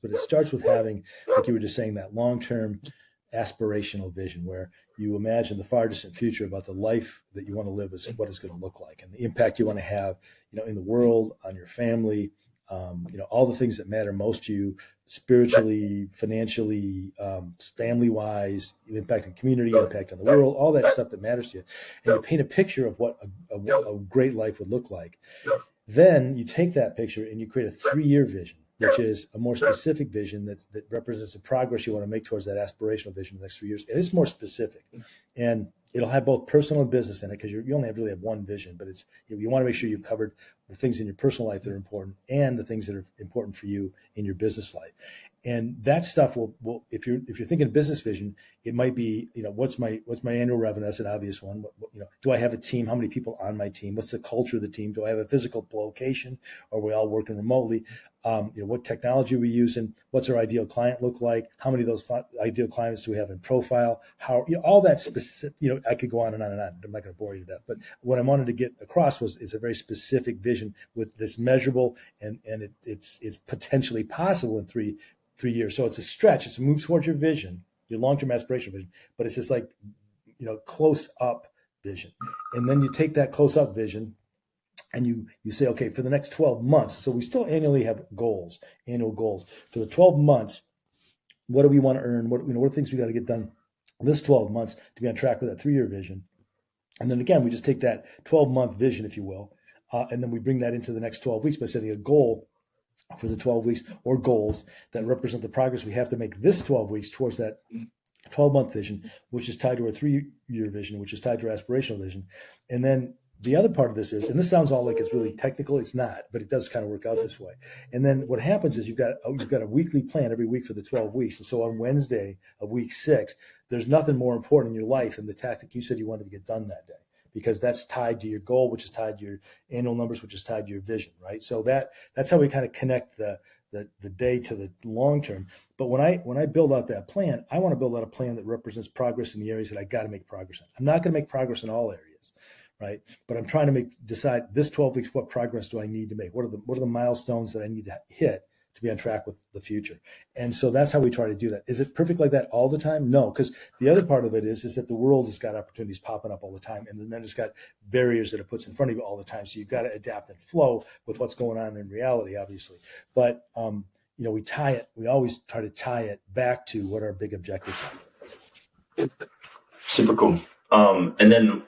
but it starts with having, like you were just saying, that long-term aspirational vision where you imagine the far distant future about the life that you want to live is what it's going to look like and the impact you want to have, in the world, on your family, all the things that matter most to you spiritually, financially, family wise, impact on community, impact on the world, all that stuff that matters to you. And you paint a picture of what a great life would look like. Then you take that picture and you create a 3-year vision, which is a more specific vision that represents the progress you want to make towards that aspirational vision in the next 3 years. And it's more specific. And it'll have both personal and business in it because you only really have one vision, but it's you want to make sure you've covered the things in your personal life that are important and the things that are important for you in your business life. And that stuff will if you're thinking of business vision, it might be, what's my annual revenue? That's an obvious one. Do I have a team? How many people on my team? What's the culture of the team? Do I have a physical location? Or are we all working remotely? What technology are we using? What's our ideal client look like? How many of those ideal clients do we have in profile? How, all that specific, I could go on and on and on. I'm not going to bore you to death, but what I wanted to get across is a very specific vision with this measurable and it's potentially possible in three years. So it's a stretch. It's a move towards your vision, your long-term aspirational vision, but it's just like, close up vision. And then you take that close up vision and you say, okay, for the next 12 months, so we still annually have annual goals. For the 12 months, what do we want to earn? What are things we got to get done this 12 months to be on track with that 3-year vision? And then again, we just take that 12-month vision, if you will, and then we bring that into the next 12 weeks by setting a goal for the 12 weeks or goals that represent the progress we have to make this 12 weeks towards that 12-month vision, which is tied to our 3-year vision, which is tied to our aspirational vision. And then the other part of this is, and this sounds all like it's really technical, it's not, but it does kind of work out this way. And then what happens is you've got a weekly plan every week for the 12 weeks. And so on Wednesday of week 6, there's nothing more important in your life than the tactic you said you wanted to get done that day, because that's tied to your goal, which is tied to your annual numbers, which is tied to your vision, right? So that's how we kind of connect the day to the long term. But when I build out that plan, I want to build out a plan that represents progress in the areas that I got to make progress in. I'm not going to make progress in all areas, right? But I'm trying to decide this 12 weeks, what progress do I need to make? What are the milestones that I need to hit to be on track with the future? And so that's how we try to do that. Is it perfect like that all the time? No, because the other part of it is that the world has got opportunities popping up all the time, and then it's got barriers that it puts in front of you all the time. So you've got to adapt and flow with what's going on in reality, obviously. But we always try to tie it back to what our big objectives are. Super cool. And then